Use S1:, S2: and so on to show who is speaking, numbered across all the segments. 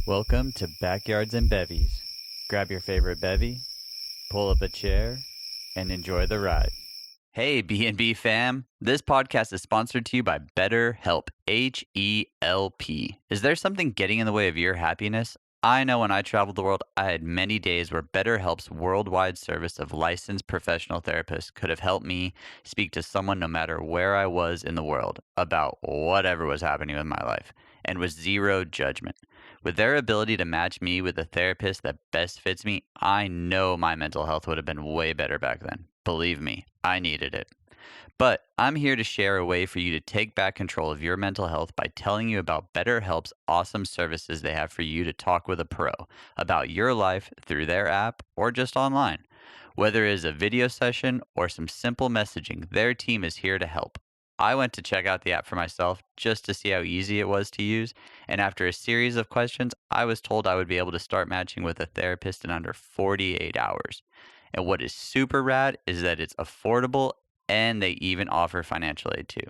S1: Welcome to Backyards and Bevvies. Grab your favorite bevy, pull up a chair, and enjoy the ride. Hey, B&B fam. This podcast is sponsored to you by BetterHelp, H-E-L-P. Is there something getting in the way of your happiness? I know when I traveled the world, I had many days where BetterHelp's worldwide service of licensed professional therapists could have helped me speak to someone no matter where I was in the world about whatever was happening with my life, and with zero judgment. With their ability to match me with a therapist that best fits me, I know my mental health would have been way better back then. Believe me, I needed it. But I'm here to share a way for you to take back control of your mental health by telling you about BetterHelp's awesome services they have for you to talk with a pro about your life through their app or just online. Whether it is a video session or some simple messaging, their team is here to help. I went to check out the app for myself just to see how easy it was to use, and after a series of questions, I was told I would be able to start matching with a therapist in under 48 hours. And what is super rad is that it's affordable and they even offer financial aid too.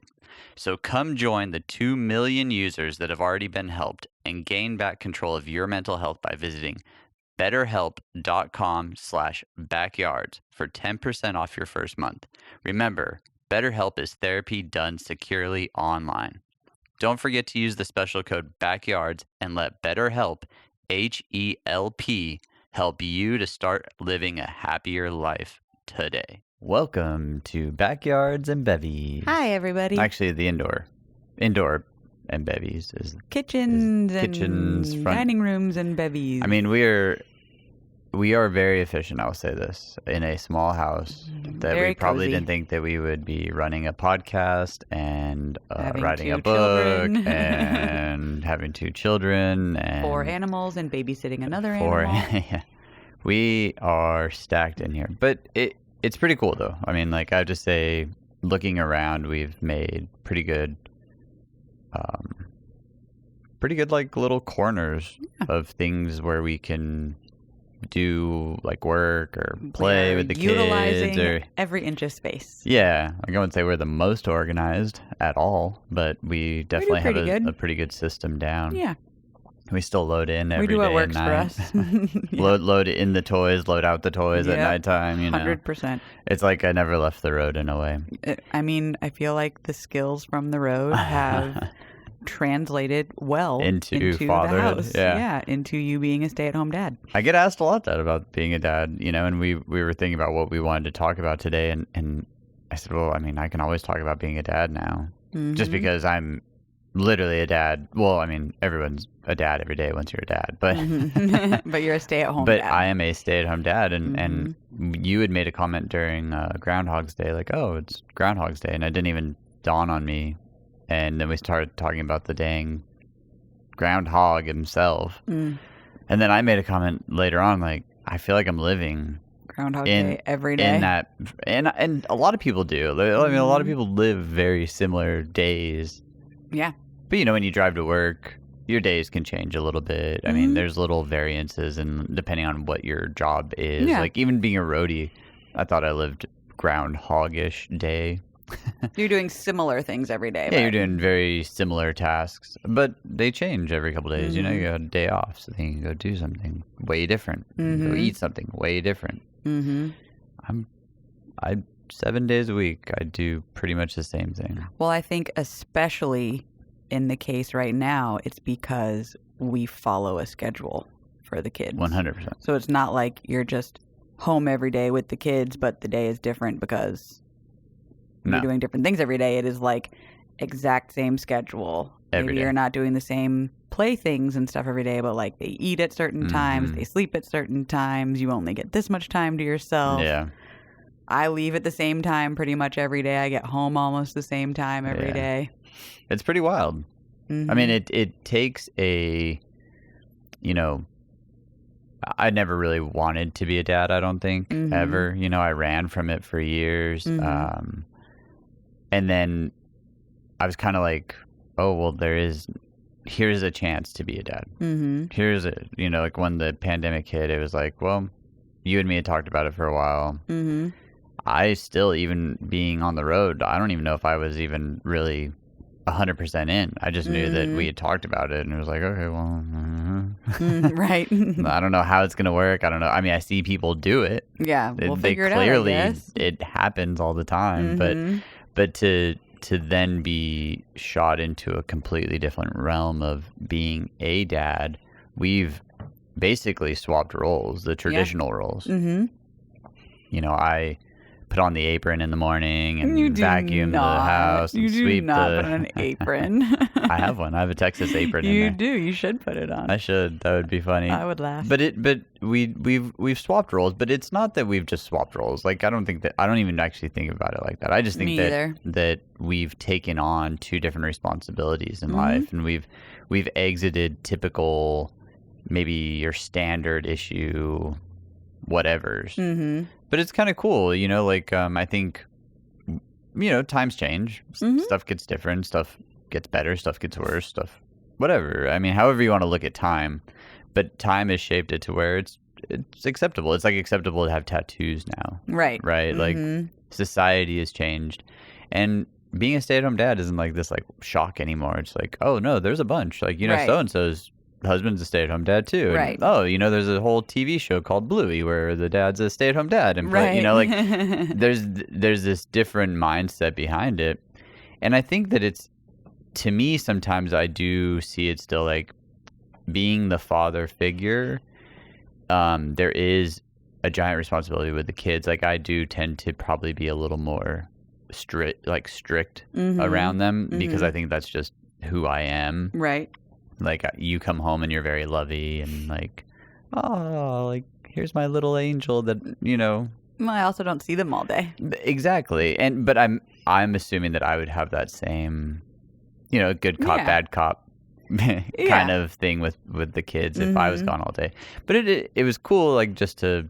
S1: So come join the 2 million users that have already been helped and gain back control of your mental health by visiting betterhelp.com/backyards for 10% off your first month. Remember, BetterHelp is therapy done securely online. Don't forget to use the special code BACKYARDS and let BetterHelp, H-E-L-P, help you to start living a happier life today. Welcome to Backyards and Bevvies.
S2: Hi, everybody.
S1: Actually, the indoor and Bevvies is
S2: kitchens
S1: front,
S2: dining rooms and Bevvies.
S1: I mean, we are very efficient, I'll say this, in a small house that
S2: Very
S1: we probably
S2: cozy.
S1: didn't think that we would be running a podcast and writing a
S2: 2
S1: book
S2: children.
S1: and having 2 children and
S2: 4 animals and babysitting another
S1: 4
S2: animal.
S1: yeah. We are stacked in here, but it's pretty cool though. I mean, like I have to say, looking around, we've made pretty good like little corners of things where we can do like work or play
S2: We're
S1: with the
S2: utilizing
S1: kids or
S2: every inch of space.
S1: yeah, I wouldn't say we're the most organized at all, but we definitely have a pretty good system down.
S2: Yeah.
S1: We still load in every
S2: We do
S1: day
S2: what works
S1: at
S2: for
S1: night.
S2: us.
S1: Load in the toys, load out the toys at nighttime,
S2: 100%.
S1: It's like I never left the road in a way.
S2: I mean, I feel like the skills from the road have translated well into
S1: fatherhood.
S2: the house.
S1: Yeah,
S2: into you being a stay-at-home dad.
S1: I get asked a lot about being a dad, and we were thinking about what we wanted to talk about today, and I said, well, I mean, I can always talk about being a dad now, just because I'm literally a dad. Well, I mean, everyone's a dad every day once you're a dad, but
S2: but you're a stay-at-home
S1: but
S2: dad.
S1: I am a stay-at-home dad, and you had made a comment during Groundhog's Day, like, oh, it's Groundhog's Day, and it didn't even dawn on me. And then we started talking about the dang groundhog himself. And then I made a comment later on, like, I feel like I'm living
S2: Groundhog Day every day.
S1: In that, and a lot of people do. I mean, a lot of people live very similar days.
S2: Yeah.
S1: But, when you drive to work, your days can change a little bit. I mean, there's little variances, and depending on what your job is.
S2: Yeah.
S1: Like, even being a roadie, I thought I lived groundhog-ish day.
S2: You're doing similar things every day.
S1: Yeah, you're doing very similar tasks, but they change every couple of days. You got a day off, so then you can go do something way different. Go eat something way different. I 7 days a week, I do pretty much the same thing.
S2: Well, I think especially in the case right now, it's because we follow a schedule for the kids.
S1: 100%.
S2: So it's not like you're just home every day with the kids, but the day is different because you're doing different things every day. It is like exact same schedule. Maybe you're not doing the same play things and stuff every day, but like they eat at certain times, they sleep at certain times. You only get this much time to yourself.
S1: Yeah.
S2: I leave at the same time pretty much every day. I get home almost the same time every day.
S1: It's pretty wild. I mean, it takes a, I never really wanted to be a dad, I don't think, ever. I ran from it for years. And then I was kind of like, oh, well, here's a chance to be a dad. Here's like when the pandemic hit, it was like, well, you and me had talked about it for a while. I still, even being on the road, I don't even know if I was even really 100% in. I just knew that we had talked about it, and it was like, okay, well,
S2: Right.
S1: I don't know how it's going to work. I don't know. I mean, I see people do it.
S2: Yeah, we'll figure it out, I
S1: clearly,
S2: guess.
S1: it happens all the time. But to then be shot into a completely different realm of being a dad, we've basically swapped roles, the traditional roles. You know, I put on the apron in the morning and vacuum the house and sweep
S2: put on an apron.
S1: I have one. I have a Texas apron in there.
S2: You do. You should put it on.
S1: I should. That would be funny.
S2: I would laugh.
S1: But we've swapped roles, but it's not that we've just swapped roles. Like I don't even actually think about it like that. I just think that we've taken on two different responsibilities in life, and we've exited typical, maybe your standard issue whatevers. But it's kind of cool, you know, like I think, you know, times change, stuff gets different, stuff gets better, stuff gets worse, stuff whatever. I mean, however you want to look at time, but time has shaped it to where it's acceptable. It's like acceptable to have tattoos now. Right. Like society has changed, and being a stay-at-home dad isn't like this like shock anymore. It's like, oh no, there's a bunch, like, you know, so-and-so's husband's a stay-at-home dad too. And, oh, you know, there's a whole TV show called Bluey where the dad's a stay-at-home dad, and you know, like there's this different mindset behind it. And I think that it's, to me, sometimes I do see it still like being the father figure. There is a giant responsibility with the kids. Like I do tend to probably be a little more strict around them, because I think that's just who I am. Right. Like you come home and you're very lovey and like, oh, like here's my little angel that, you know.
S2: Well, I also don't see them all day.
S1: Exactly. But I'm assuming that I would have that same, you know, good cop, bad cop kind of thing with the kids if I was gone all day. But it was cool, like, just to,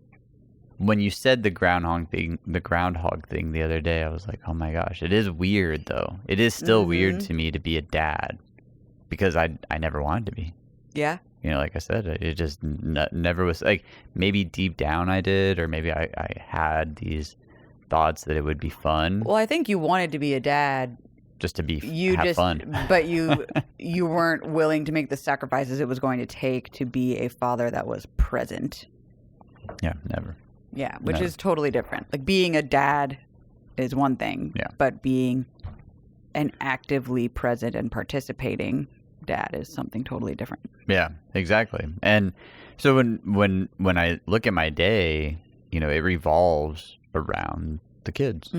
S1: when you said the groundhog thing the other day, I was like, oh my gosh, it is weird though. It is still weird to me to be a dad, because I never wanted to be. Yeah. You know, like I said, it just never was, like, maybe deep down I did, or maybe I had these thoughts that it would be fun.
S2: Well, I think you wanted to be a dad.
S1: Just to have fun.
S2: But you weren't willing to make the sacrifices it was going to take to be a father that was present.
S1: Yeah, never.
S2: Yeah, which is totally different. Like, being a dad is one thing, but being an actively present and participating dad is something totally different.
S1: Yeah, exactly. And so when I look at my day, you know, it revolves around the kids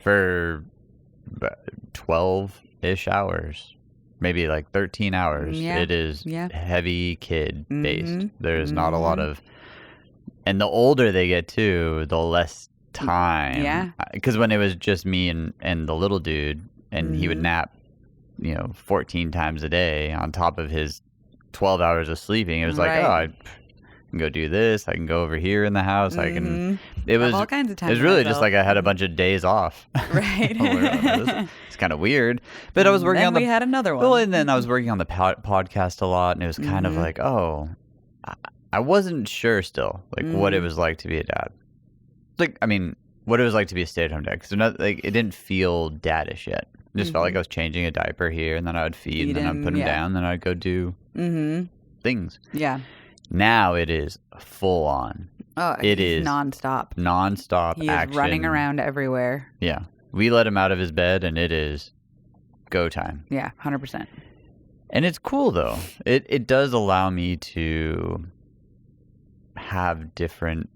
S1: for 12-ish hours, maybe like 13 hours. It is heavy kid based. There's not a lot of, and the older they get too, the less time. Yeah. Because when it was just me and the little dude, and he would nap, you know, 14 times a day on top of his 12 hours of sleeping. It was like, oh, I can go do this. I can go over here in the house. I can. It was all kinds of time. It was really just like I had a bunch of days off. Right. It's kind of weird, but I was working on the.
S2: We had another one.
S1: Well, and then I was working on the podcast a lot, and it was kind of like, oh, I wasn't sure still, like what it was like to be a dad. Like, I mean, what it was like to be a stay-at-home dad, because like it didn't feel daddish yet. It just felt like I was changing a diaper here, and then I would feed, and then I'd put him down, and then I'd go do things. Yeah. Now it is full on.
S2: Oh, it is nonstop.
S1: Nonstop action.
S2: He's running around everywhere.
S1: Yeah. We let him out of his bed, and it is go time.
S2: Yeah, 100%.
S1: And it's cool, though. It does allow me to have different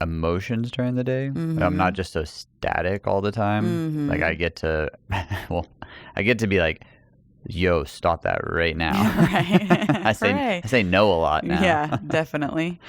S1: emotions during the day. I'm not just so static all the time. Like I get to be like, yo, stop that right now. Right. I say no a lot now.
S2: Yeah, definitely.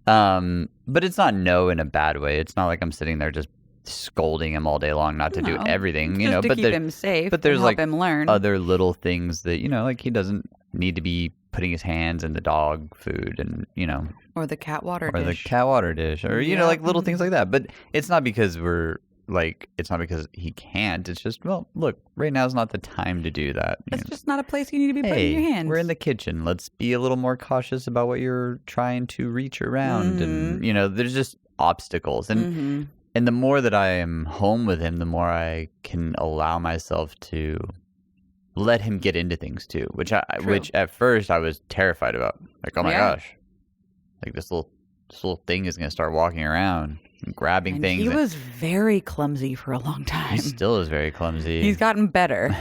S1: But it's not no in a bad way. It's not like I'm sitting there just scolding him all day long not to do everything, you know,
S2: to
S1: but
S2: keep him safe,
S1: but there's
S2: help
S1: like
S2: him learn.
S1: Other little things that, you know, like he doesn't need to be putting his hands in the dog food, and, you know,
S2: or the cat water
S1: dish, or you know, like little things like that. But it's not because it's not because he can't. It's just, well, look, right now is not the time to do that.
S2: It's just not a place you need to be putting your hands.
S1: We're in the kitchen. Let's be a little more cautious about what you're trying to reach around. And, you know, there's just obstacles. And and the more that I am home with him, the more I can allow myself to let him get into things too, which at first I was terrified about. Like, oh my gosh, like this little thing is going to start walking around and grabbing things.
S2: He was very clumsy for a long time.
S1: He still is very clumsy.
S2: He's gotten better,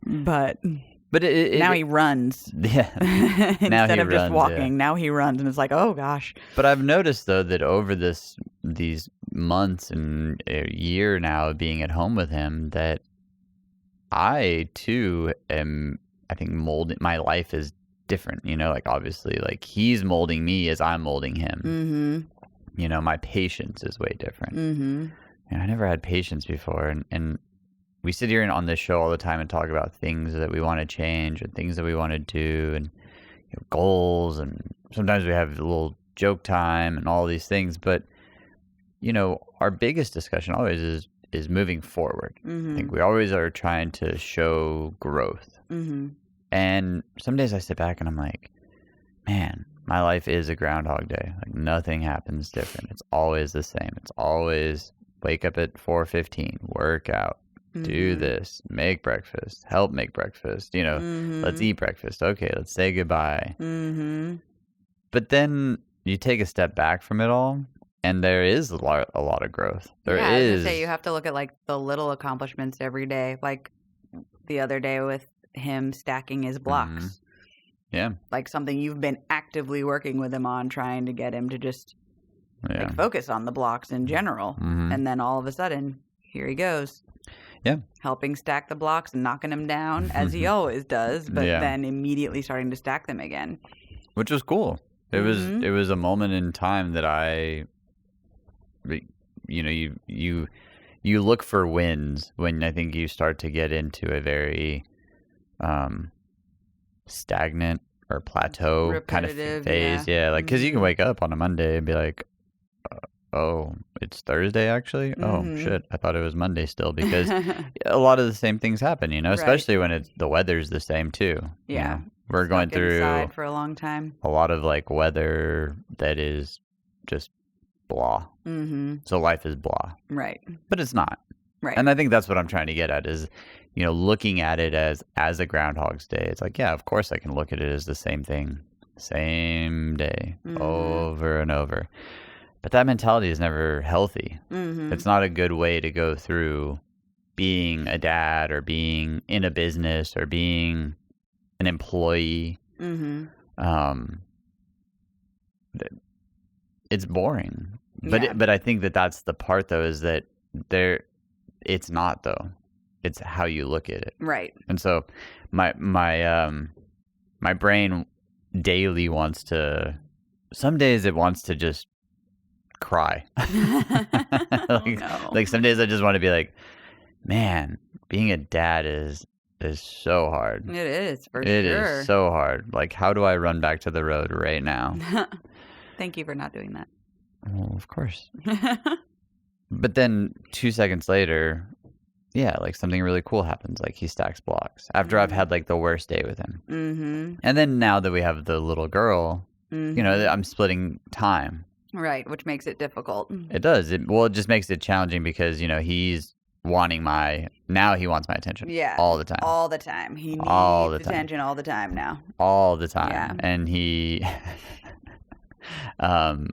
S2: but now he runs.
S1: Yeah.
S2: Instead of just walking, now he runs, and it's like, oh gosh.
S1: But I've noticed though that over these months and a year now of being at home with him, that I too am, I think, molding. My life is different, like obviously, like he's molding me as I'm molding him. Mm-hmm. My patience is way different. Mm-hmm. And I never had patience before, and we sit here on this show all the time and talk about things that we want to change and things that we want to do and goals, and sometimes we have a little joke time and all these things, but our biggest discussion always is moving forward. Mm-hmm. I think we always are trying to show growth. Mm-hmm. And some days I sit back and I'm like, man, my life is a Groundhog Day. Like nothing happens different. It's always the same. It's always wake up at 4:15, work out, do this, make breakfast, help make breakfast, let's eat breakfast. Okay, let's say goodbye. Mm-hmm. But then you take a step back from it all, and there is a lot of growth. There is.
S2: I was gonna say, you have to look at like the little accomplishments every day. Like the other day with him stacking his blocks. Mm-hmm.
S1: Yeah.
S2: Like something you've been actively working with him on, trying to get him to just like focus on the blocks in general. Mm-hmm. And then all of a sudden, here he goes.
S1: Yeah.
S2: Helping stack the blocks and knocking them down as he always does, but then immediately starting to stack them again.
S1: Which was cool. It was a moment in time that you look for wins when I think you start to get into a very stagnant or plateau
S2: repetitive
S1: kind of phase. Yeah, like because you can wake up on a Monday and be like, oh, it's Thursday actually? Oh, shit. I thought it was Monday still, because a lot of the same things happen, especially when the weather's the same too.
S2: Yeah.
S1: We're going through
S2: for a long time.
S1: A lot of like weather that is just blah. Mm-hmm. So life is blah.
S2: Right.
S1: But it's not.
S2: Right.
S1: And I think that's what I'm trying to get at is, looking at it as a Groundhog's Day. It's like, yeah, of course I can look at it as the same thing, same day, over and over. But that mentality is never healthy. Mm-hmm. It's not a good way to go through being a dad or being in a business or being an employee. Mm-hmm. It's boring. But I think that's the part though, is that it's not though. It's how you look at it.
S2: Right.
S1: And so my brain daily some days it wants to just cry. Like some days I just want to be like, man, being a dad is so hard.
S2: It is, for sure.
S1: It is so hard. Like, how do I run back to the road right now?
S2: Thank you for not doing that.
S1: Well, of course. But then 2 seconds later, like something really cool happens. Like he stacks blocks after I've had like the worst day with him. Mm-hmm. And then now that we have the little girl, I'm splitting time.
S2: Right, which makes it difficult.
S1: It does. It just makes it challenging because, he's wanting he wants my attention.
S2: Yeah.
S1: All the time.
S2: All the time. He needs attention all the time now.
S1: All the time.
S2: Yeah.
S1: And he and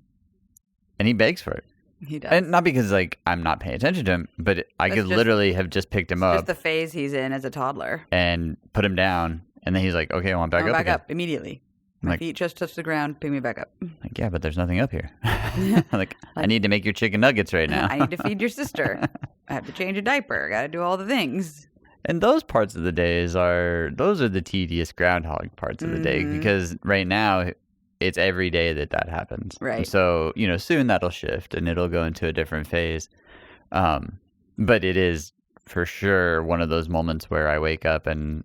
S1: he begs for it.
S2: He does.
S1: And not because like I'm not paying attention to him, but I could literally have just picked him up.
S2: Just the phase he's in as a toddler.
S1: And put him down, and then he's like, "Okay, I want back up."
S2: Back up immediately. My feet just touch the ground. Pick me back up.
S1: Like, yeah, but there's nothing up here. like, I need to make your chicken nuggets right now.
S2: I need to feed your sister. I have to change a diaper. Got to do all the things.
S1: And those parts of the days those are the tedious Groundhog parts of the day, because right now it's every day that happens.
S2: Right.
S1: And so, soon that'll shift and it'll go into a different phase. But it is for sure one of those moments where I wake up and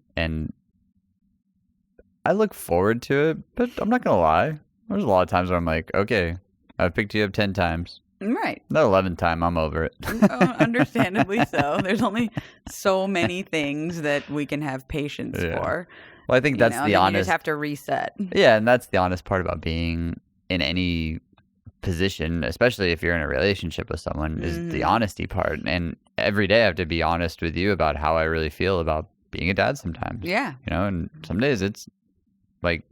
S1: I look forward to it, but I'm not going to lie. There's a lot of times where I'm like, okay, I've picked you up 10 times.
S2: Right.
S1: The 11th time, I'm over it.
S2: Understandably so. There's only so many things that we can have patience for.
S1: Well, I think that's the honest...
S2: You just have to reset.
S1: Yeah, and that's the honest part about being in any position, especially if you're in a relationship with someone, is the honesty part. And every day I have to be honest with you about how I really feel about being a dad sometimes.
S2: Yeah.
S1: You know, and some days it's like,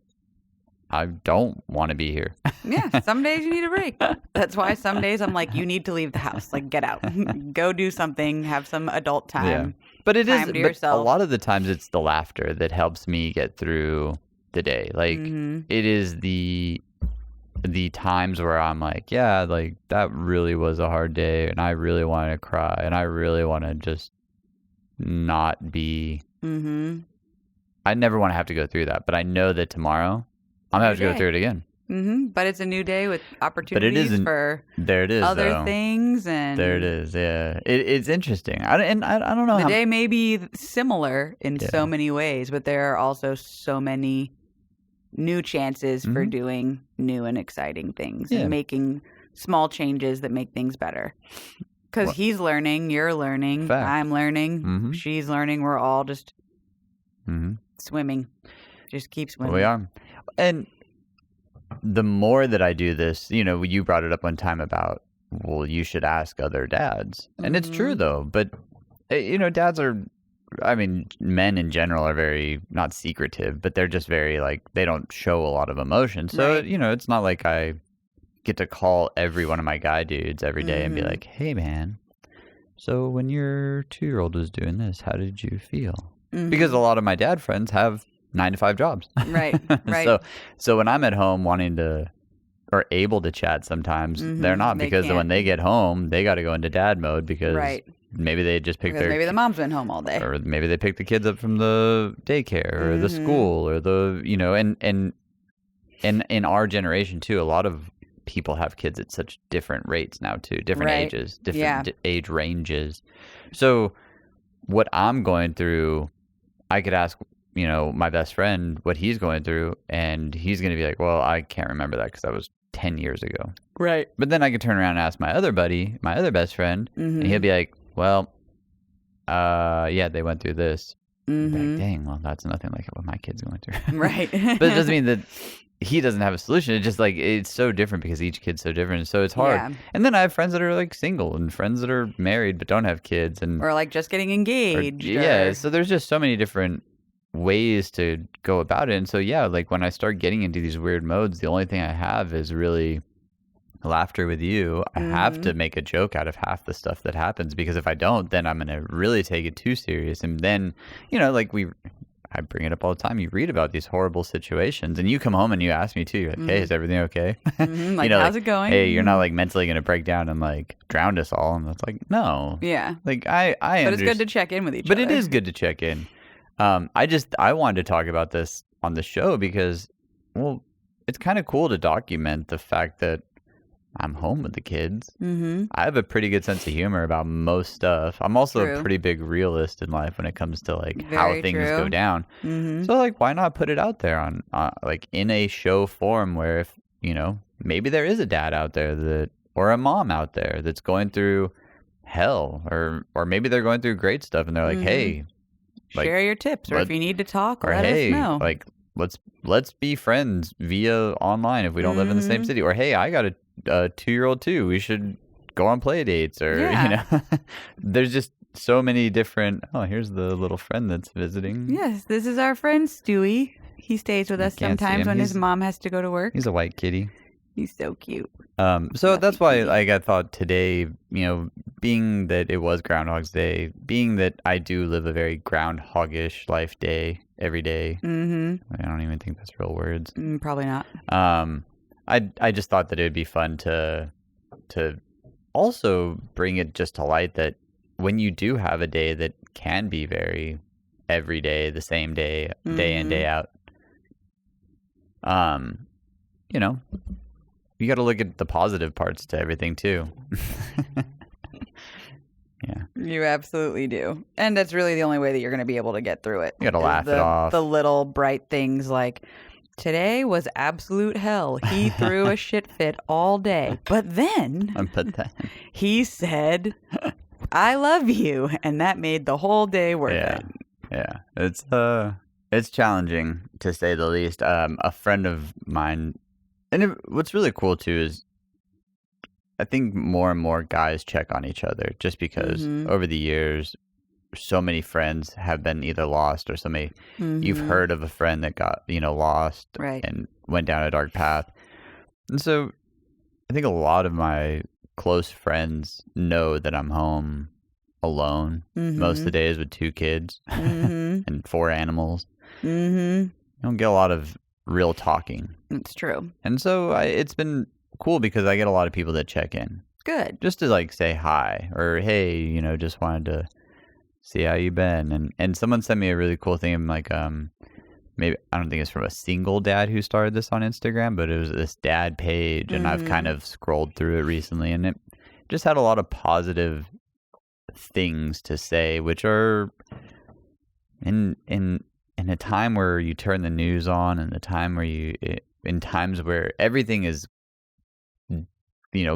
S1: I don't want to be here.
S2: Yeah, some days you need a break. That's why some days I'm like, you need to leave the house. Like, get out. Go do something. Have some adult time.
S1: Yeah. But it
S2: time
S1: is,
S2: to
S1: but
S2: yourself.
S1: a lot of the times it's the laughter that helps me get through the day. Like, it is the times where I'm like, yeah, like, that really was a hard day, and I really wanted to cry, and I really want to just not be... I never want to have to go through that, but I know that tomorrow I'm going to have to go through it again.
S2: But it's a new day with opportunities for other things. And
S1: there it is. Yeah, it's interesting. I don't know.
S2: The day may be similar in so many ways, but there are also so many new chances for doing new and exciting things and making small changes that make things better. Because he's learning, you're learning, I'm learning, she's learning. We're all just swimming. Just keep swimming.
S1: We are. And the more that I do this, you know, you brought it up one time about, well, you should ask other dads. And it's true, though. But, you know, dads are, I mean, men in general are very, not secretive, but they're just very, like, they don't show a lot of emotion. So, you know, it's not like I get to call every one of my guy dudes every day and be like, hey, man, so when your 2-year-old was doing this, how did you feel? Because a lot of my dad friends have 9-to-5 jobs.
S2: Right.
S1: So when I'm at home wanting to, or able to chat sometimes, they're not, because when they get home, they got to go into dad mode because maybe they just picked
S2: maybe the mom's been home all day.
S1: Or maybe they picked the kids up from the daycare or the school or the, you know, and in our generation too, a lot of people have kids at such different rates now too, different ages, different age ranges. So what I'm going through, I could ask, you know, my best friend what he's going through, and he's going to be like, well, I can't remember that because that was 10 years ago.
S2: Right.
S1: But then I could turn around and ask my other buddy, my other best friend, and he'll be like, well, yeah, they went through this. Like, dang, well, that's nothing like what my kid's going through.
S2: Right.
S1: But it doesn't mean that he doesn't have a solution. It's just like, it's so different because each kid's so different. So it's hard. Yeah. And then I have friends that are like single and friends that are married but don't have kids. Or
S2: like just getting engaged.
S1: Yeah. So there's just so many different ways to go about it. And so, yeah, like when I start getting into these weird modes, the only thing I have is really laughter with you. I have to make a joke out of half the stuff that happens, because if I don't, then I'm going to really take it too serious. And then, you know, like I bring it up all the time. You read about these horrible situations and you come home and you ask me too. You're like, hey, is everything okay?
S2: Like, you know, how's it going?
S1: Hey, you're not like mentally going to break down and like drown us all. And it's like, no.
S2: Yeah.
S1: Like But
S2: it's good to check in with each other.
S1: But it is good to check in. I wanted to talk about this on the show because, well, it's kind of cool to document the fact that I'm home with the kids. I have a pretty good sense of humor about most stuff. I'm also a pretty big realist in life when it comes to like how things go down. So like, why not put it out there on like in a show form where, if, you know, maybe there is a dad out there or a mom out there that's going through hell, or maybe they're going through great stuff and they're like, hey, like,
S2: share your tips, or if you need to talk, let us know.
S1: Like, let's be friends via online if we don't live in the same city. Or hey, I got a 2-year-old too. We should go on play dates, or you know, there's just so many different. Oh, here's the little friend that's visiting.
S2: Yes, this is our friend Stewie. He stays with us sometimes when his mom has to go to work.
S1: He's a white kitty.
S2: He's so cute.
S1: So that's why, like, I thought today, you know, being that it was Groundhog's Day, being that I do live a very groundhogish life day every day. I don't even think that's real words.
S2: Probably not.
S1: I just thought that it would be fun to also bring it just to light that when you do have a day that can be very every day, the same day, day in, day out, you know, you got to look at the positive parts to everything too. Yeah.
S2: You absolutely do. And that's really the only way that you're going to be able to get through it.
S1: You got to laugh it off.
S2: The little bright things like, today was absolute hell. He threw a shit fit all day. But then he said, I love you. And that made the whole day worth it.
S1: Yeah. It's challenging, to say the least. A friend of mine, and what's really cool too is I think more and more guys check on each other, just because over the years, so many friends have been either lost or somebody you've heard of a friend that got, lost and went down a dark path. And so I think a lot of my close friends know that I'm home alone most of the days with 2 kids and 4 animals. I don't get a lot of real talking.
S2: It's true.
S1: And so it's been cool because I get a lot of people that check in.
S2: Good.
S1: Just to like say hi or hey, just wanted to see how you been. And someone sent me a really cool thing. I'm like, maybe I don't think it's from a single dad who started this on Instagram, but it was this dad page, and I've kind of scrolled through it recently, and it just had a lot of positive things to say, which are in a time where you turn the news on, and in times where everything is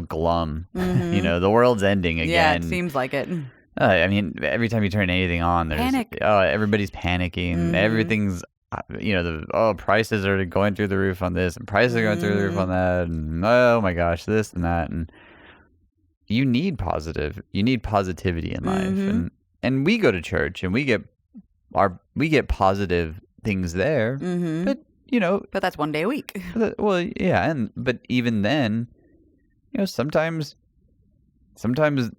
S1: glum, the world's ending again.
S2: Yeah, it seems like it.
S1: I mean, every time you turn anything on, there's everybody's panicking. Everything's prices are going through the roof on this, and prices are going through the roof on that, and oh my gosh, this and that. And you need positivity in life, and we go to church and we get positive things there, but
S2: but that's one day a week.
S1: Well, yeah, but even then, sometimes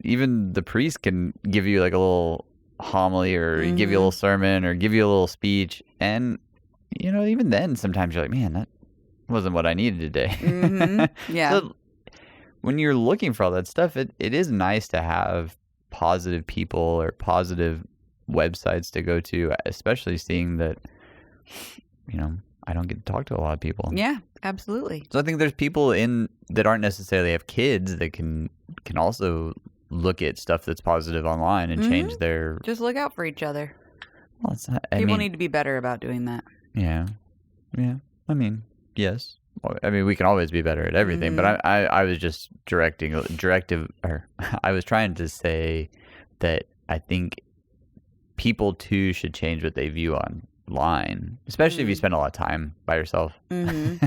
S1: even the priest can give you like a little homily or give you a little sermon or give you a little speech, and even then sometimes you're like, man, that wasn't what I needed today.
S2: Yeah.
S1: So when you're looking for all that stuff, it is nice to have positive people or positive websites to go to, especially seeing that I don't get to talk to a lot of people.
S2: Yeah, absolutely.
S1: So I think there's people that aren't necessarily have kids that can also look at stuff that's positive online and change their...
S2: Just look out for each other.
S1: Well, it's not...
S2: People need to be better about doing that.
S1: Yeah. Yeah. I mean, yes. Well, I mean, we can always be better at everything, but I was just I was trying to say that I think people too should change what they view online, especially if you spend a lot of time by yourself. Like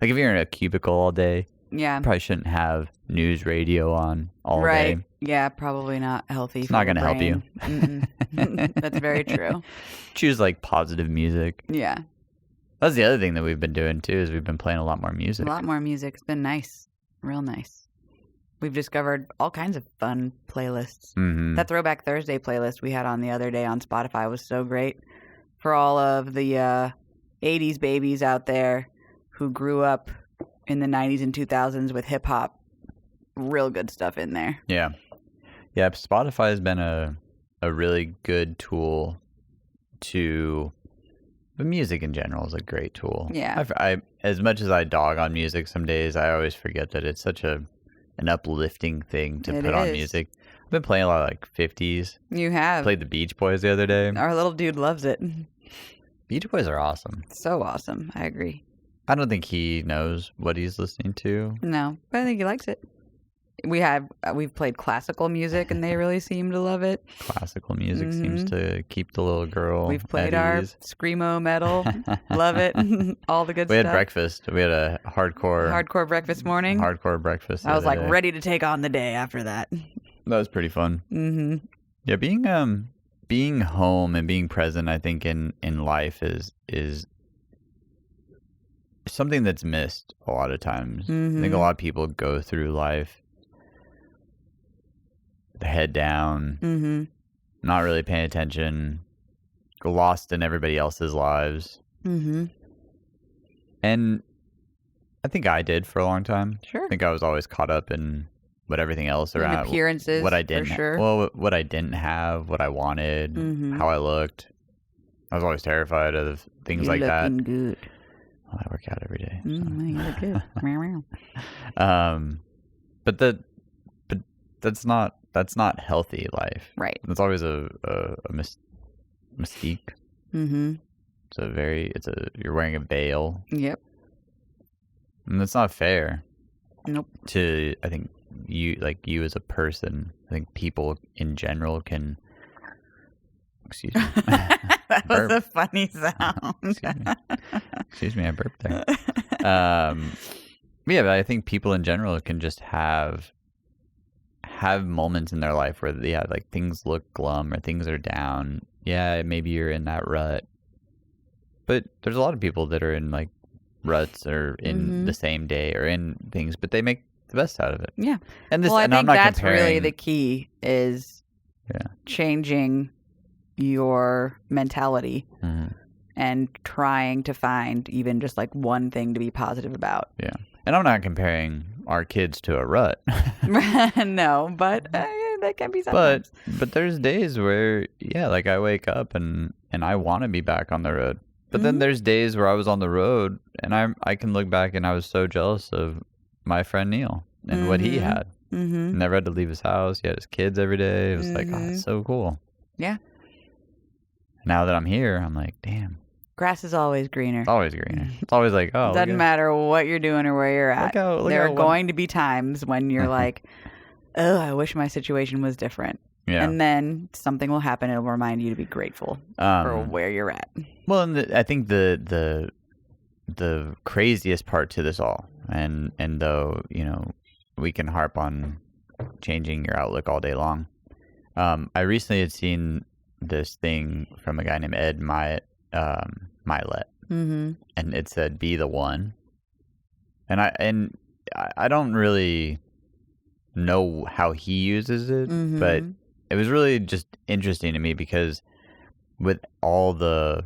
S1: if you're in a cubicle all day, you probably shouldn't have news radio on all day.
S2: Yeah, probably not healthy.
S1: It's not going to help you.
S2: That's very true.
S1: Choose like positive music.
S2: Yeah.
S1: That's the other thing that we've been doing too, is we've been playing a lot more music.
S2: A lot more music. It's been nice. Real nice. We've discovered all kinds of fun playlists. That Throwback Thursday playlist we had on the other day on Spotify was so great for all of the 80s babies out there who grew up in the 90s and 2000s with hip hop. Real good stuff in there. Yeah.
S1: Yeah, Spotify has been a really good tool to... But music in general is a great tool.
S2: Yeah.
S1: I as much as I dog on music some days, I always forget that it's such an uplifting thing to put on music. I've been playing a lot of like 50s.
S2: You have.
S1: Played the Beach Boys the other day.
S2: Our little dude loves it.
S1: Beach Boys are awesome.
S2: So awesome. I agree.
S1: I don't think he knows what he's listening to.
S2: No, but I think he likes it. We've played classical music and they really seem to love it.
S1: Classical music seems to keep the little girl.
S2: We've played our screamo metal. Love it. All the good stuff.
S1: We had breakfast. We had a hardcore
S2: breakfast morning.
S1: Hardcore breakfast.
S2: I was like ready to take on the day after that.
S1: That was pretty fun. Yeah, being home and being present, I think in life is something that's missed a lot of times. I think a lot of people go through life head down, not really paying attention, lost in everybody else's lives. And I think I did for a long time.
S2: Sure.
S1: I think I was always caught up in what everything else around
S2: appearances,
S1: what I didn't
S2: for sure.
S1: What I didn't have, what I wanted, how I looked. I was always terrified of things like that.
S2: You're looking good.
S1: Well, I work out every day. So.
S2: You look good.
S1: But that's not healthy life.
S2: Right.
S1: It's always a mystique. You're wearing a veil.
S2: Yep.
S1: And that's not fair.
S2: Nope.
S1: To, I think, you as a person, I think people in general can... Excuse me.
S2: That was a funny sound.
S1: Excuse me, I burped there. Yeah, but I think people in general can just have have moments in their life where like things look glum or things are down. Yeah, maybe you're in that rut. But there's a lot of people that are in like ruts or in the same day or in things, but they make the best out of it.
S2: Yeah.
S1: And
S2: I think
S1: I'm not
S2: that's
S1: comparing...
S2: really the key is changing your mentality and trying to find even just like one thing to be positive about.
S1: Yeah. And I'm not comparing our kids to a rut.
S2: No, but that can be sometimes.
S1: But there's days where, like I wake up and I want to be back on the road. But then there's days where I was on the road and I can look back and I was so jealous of my friend Neil and what he had. Never had to leave his house. He had his kids every day. It was like, oh, it's so cool.
S2: Yeah.
S1: Now that I'm here, I'm like, damn.
S2: Grass is always greener.
S1: It's always greener. It's always like, oh.
S2: Doesn't matter what you're doing or where you're at. There are going to be times when you're like, oh, I wish my situation was different. Yeah. And then something will happen. It'll remind you to be grateful for where you're at.
S1: Well, and I think the craziest part to this all, and though, we can harp on changing your outlook all day long. I recently had seen this thing from a guy named Ed Milet, and it said, "Be the one." And I don't really know how he uses it, but it was really just interesting to me because with all the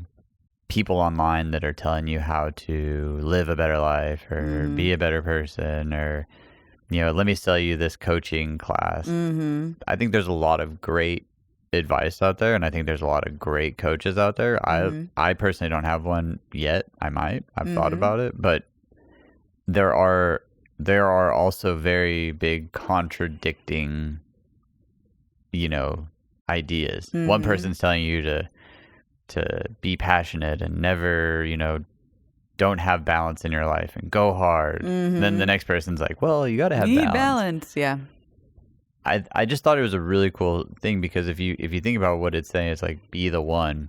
S1: people online that are telling you how to live a better life or be a better person or, let me sell you this coaching class. I think there's a lot of great advice out there, and I think there's a lot of great coaches out there. I personally don't have one yet. I might. I've thought about it, but there are also very big contradicting ideas. One person's telling you to be passionate and never, don't have balance in your life and go hard. Then the next person's like, well, you got to have balance.
S2: Yeah.
S1: I just thought it was a really cool thing because if you think about what it's saying, it's like, be the one.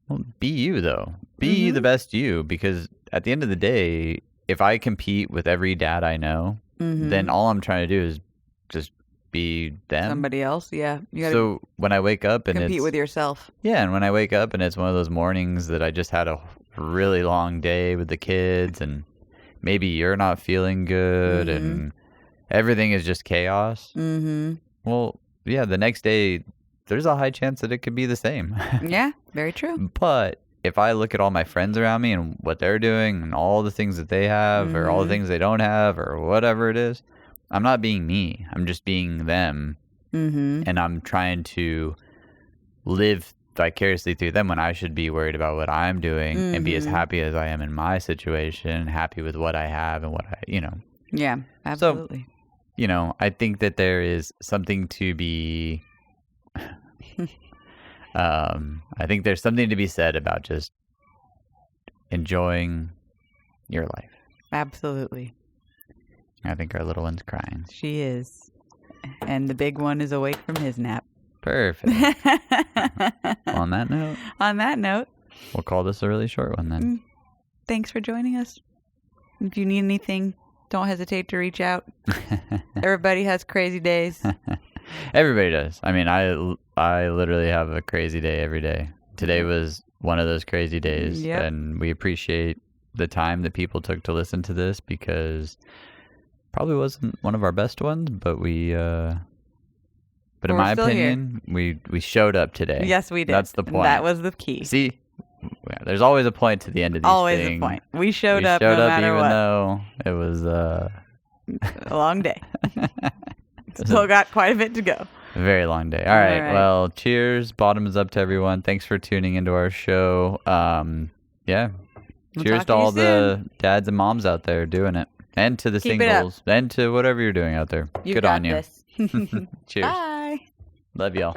S1: Well, be you though. Be the best you, because at the end of the day, if I compete with every dad I know, then all I'm trying to do is just be them.
S2: Somebody else, yeah.
S1: So when I wake up and
S2: compete with yourself.
S1: Yeah, and when I wake up and it's one of those mornings that I just had a really long day with the kids and maybe you're not feeling good and everything is just chaos. Well, yeah, the next day there's a high chance that it could be the same.
S2: Yeah, very true.
S1: But if I look at all my friends around me and what they're doing and all the things that they have or all the things they don't have or whatever it is, I'm not being me. I'm just being them. And I'm trying to live vicariously through them when I should be worried about what I'm doing and be as happy as I am in my situation, happy with what I have and what I,
S2: Yeah, absolutely.
S1: So, I think that there is something to be... I think there's something to be said about just enjoying your life.
S2: Absolutely.
S1: I think our little one's crying.
S2: She is. And the big one is awake from his nap.
S1: Perfect. On that note, we'll call this a really short one then.
S2: Thanks for joining us. If you need anything, don't hesitate to reach out. Everybody has crazy days.
S1: Everybody does. I mean, I literally have a crazy day every day. Today was one of those crazy days. Yep. And we appreciate the time that people took to listen to this because probably wasn't one of our best ones, but but in my opinion, we showed up today.
S2: Yes, we did.
S1: That's the point.
S2: That was the key.
S1: See, there's always a point to the end of these
S2: always
S1: things.
S2: Always a point. We showed up no matter
S1: even
S2: what.
S1: Though it was
S2: a long day. Still got quite a bit to go.
S1: A very long day. All right. Well, cheers. Bottoms up to everyone. Thanks for tuning into our show. Yeah. Cheers to all the dads and moms out there doing it. And to the singles. And to whatever you're doing out there. Good on you.
S2: This.
S1: Cheers.
S2: Bye.
S1: Love y'all.